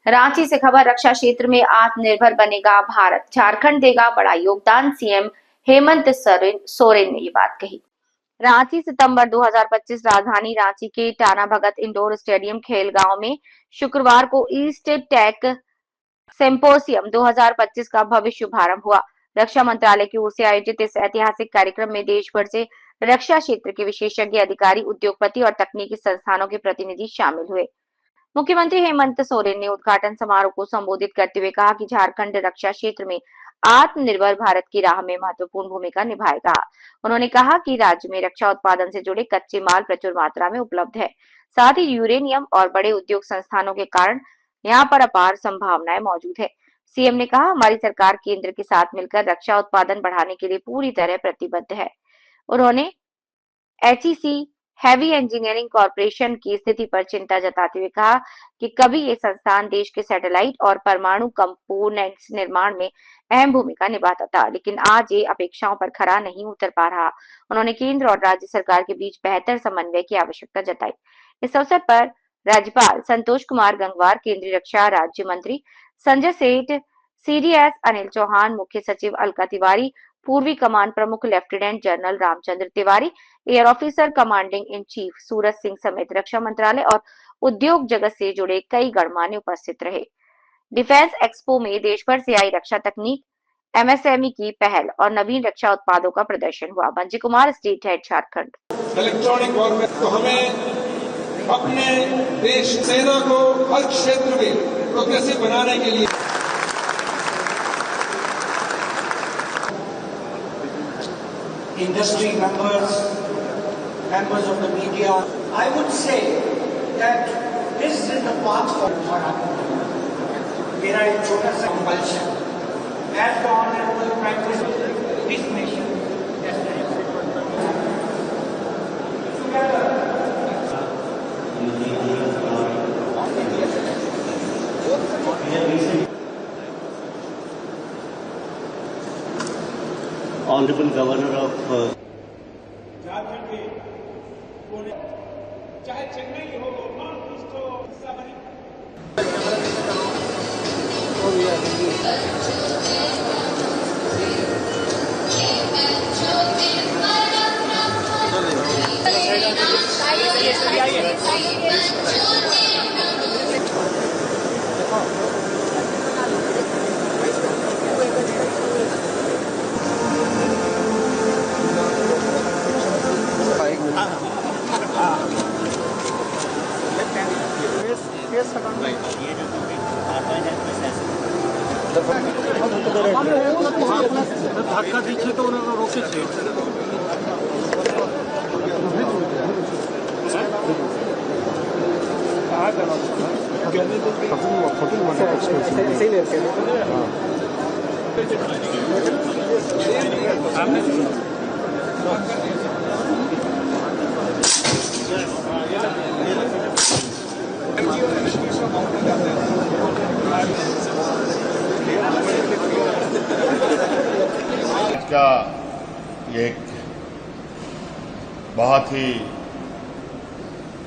रांची से खबर, रक्षा क्षेत्र में आत्मनिर्भर बनेगा भारत, झारखंड देगा बड़ा योगदान, सीएम हेमंत सोरेन ने ये बात कही। रांची सितंबर 2025। राजधानी रांची के टाना भगत इंडोर स्टेडियम खेलगांव में शुक्रवार को ईस्ट टेक सिंपोजियम 2025 का भव्य शुभारंभ हुआ। रक्षा मंत्रालय की ओर से आयोजित इस ऐतिहासिक कार्यक्रम में देश भर से रक्षा क्षेत्र के विशेषज्ञ, अधिकारी, उद्योगपति और तकनीकी संस्थानों के प्रतिनिधि शामिल हुए। मुख्यमंत्री हेमंत सोरेन ने उद्घाटन समारोह को संबोधित करते हुए कहा कि झारखंड रक्षा क्षेत्र में आत्मनिर्भर भारत की राह में महत्वपूर्ण भूमिका निभाएगा। उन्होंने कहा कि राज्य में रक्षा उत्पादन से जुड़े कच्चे माल प्रचुर मात्रा में उपलब्ध है, साथ ही यूरेनियम और बड़े उद्योग संस्थानों के कारण यहाँ पर अपार संभावनाएं मौजूद है। सीएम ने कहा, हमारी सरकार केंद्र के साथ मिलकर रक्षा उत्पादन बढ़ाने के लिए पूरी तरह प्रतिबद्ध है। उन्होंने एचईसी हैवी इंजीनियरिंग कॉरपोरेशन की स्थिति पर चिंता जताते हुए कहा कि कभी ये संस्थान देश के सैटेलाइट और परमाणु कंपोनेंट्स निर्माण में अहम भूमिका निभाता था, लेकिन आज ये अपेक्षाओं पर खरा नहीं उतर पा रहा। उन्होंने केंद्र और राज्य सरकार के बीच बेहतर समन्वय की आवश्यकता जताई। इस अवसर पर राज्यपाल संतोष कुमार गंगवार, केंद्रीय रक्षा राज्य मंत्री संजय सेठ, सीडीएस अनिल चौहान, मुख्य सचिव अलका तिवारी, पूर्वी कमान प्रमुख lieutenant general Ramchandra Tiwari, air officer commanding in chief Suraj Singh समेत रक्षा मंत्रालय और उद्योग जगत से जुड़े कई गणमान्य उपस्थित रहे। डिफेंस एक्सपो में देश भर से आई रक्षा तकनीक, एमएसएमई की पहल और नवीन रक्षा उत्पादों का प्रदर्शन हुआ। मंजी Kumar, state head, Jharkhand. Electronic warfare, तो हमें अपने देश सेना को हर क्षेत्र में प्रोग्रेसिव बनाने के लिए industry members of the media, I would say that this is the path forward. मेरा एक छोटा सा compulsion, as the Honorable Prime Minister, this nation, Honorable Governor of Jharkhand के कोने, चाहे चेन्नई हो, नॉर्थ ईस्ट हो, धक्का दीजिए तो उन्होंने रोके थे। का एक बहुत ही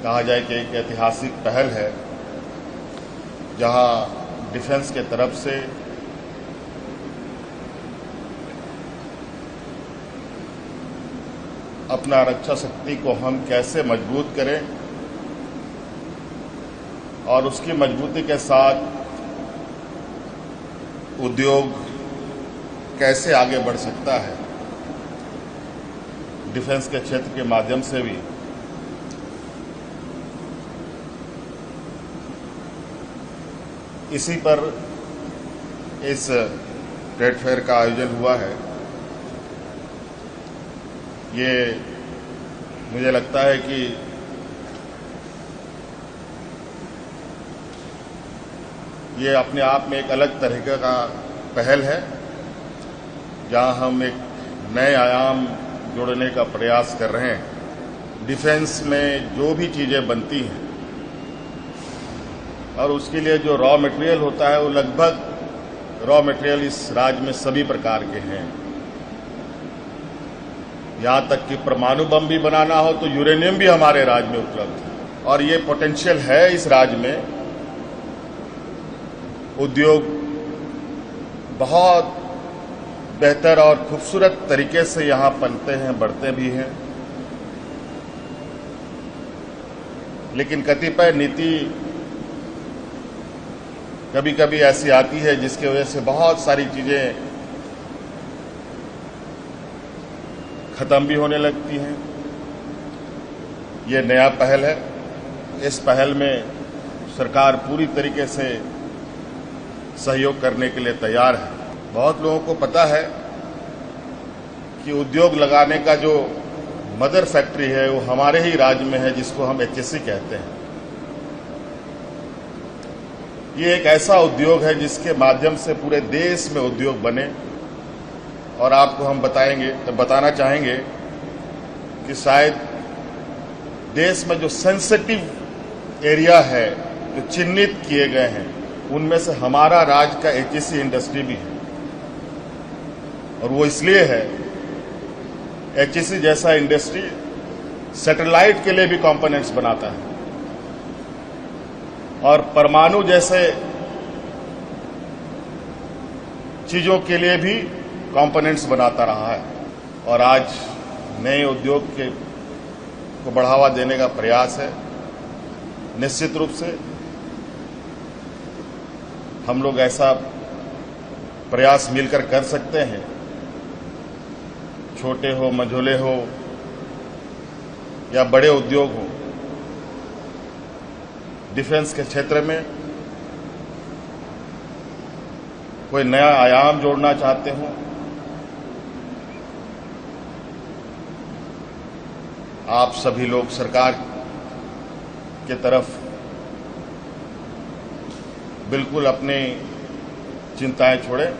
कहा जाए कि एक ऐतिहासिक पहल है, जहां डिफेंस के तरफ से अपना रक्षा शक्ति को हम कैसे मजबूत करें और उसकी मजबूती के साथ उद्योग कैसे आगे बढ़ सकता है, डिफेंस के क्षेत्र के माध्यम से भी इसी पर इस ट्रेड फेयर का आयोजन हुआ है। ये मुझे लगता है कि ये अपने आप में एक अलग तरीके का पहल है, जहां हम एक नए आयाम जोड़ने का प्रयास कर रहे हैं। डिफेंस में जो भी चीजें बनती हैं और उसके लिए जो रॉ मटेरियल होता है, वो लगभग रॉ मटेरियल इस राज्य में सभी प्रकार के हैं। यहां तक कि परमाणु बम भी बनाना हो तो यूरेनियम भी हमारे राज्य में उपलब्ध है और ये पोटेंशियल है इस राज्य में उद्योग बहुत बेहतर और खूबसूरत तरीके से यहाँ पनते हैं, बढ़ते भी हैं। लेकिन कतिपय नीति कभी कभी ऐसी आती है जिसकी वजह से बहुत सारी चीजें खत्म भी होने लगती हैं। ये नया पहल है। इस पहल में सरकार पूरी तरीके से सहयोग करने के लिए तैयार है। बहुत लोगों को पता है कि उद्योग लगाने का जो मदर फैक्ट्री है वो हमारे ही राज्य में है, जिसको हम HSE कहते हैं। ये एक ऐसा उद्योग है जिसके माध्यम से पूरे देश में उद्योग बने। और आपको हम बताना चाहेंगे कि शायद देश में जो सेंसिटिव एरिया है, जो चिन्हित किए गए हैं, उनमें से हमारा राज्य का HSE इंडस्ट्री भी है। और वो इसलिए है, HSE जैसा इंडस्ट्री सैटेलाइट के लिए भी कंपोनेंट्स बनाता है और परमाणु जैसे चीजों के लिए भी कंपोनेंट्स बनाता रहा है। और आज नए उद्योग को बढ़ावा देने का प्रयास है। निश्चित रूप से हम लोग ऐसा प्रयास मिलकर कर सकते हैं। छोटे हो, मझोले हो या बड़े उद्योग हो, डिफेंस के क्षेत्र में कोई नया आयाम जोड़ना चाहते हो, आप सभी लोग सरकार के तरफ बिल्कुल अपनी चिंताएं छोड़ें।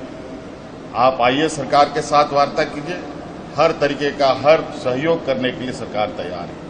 आप आइए, सरकार के साथ वार्ता कीजिए। हर तरीके का हर सहयोग करने के लिए सरकार तैयार है।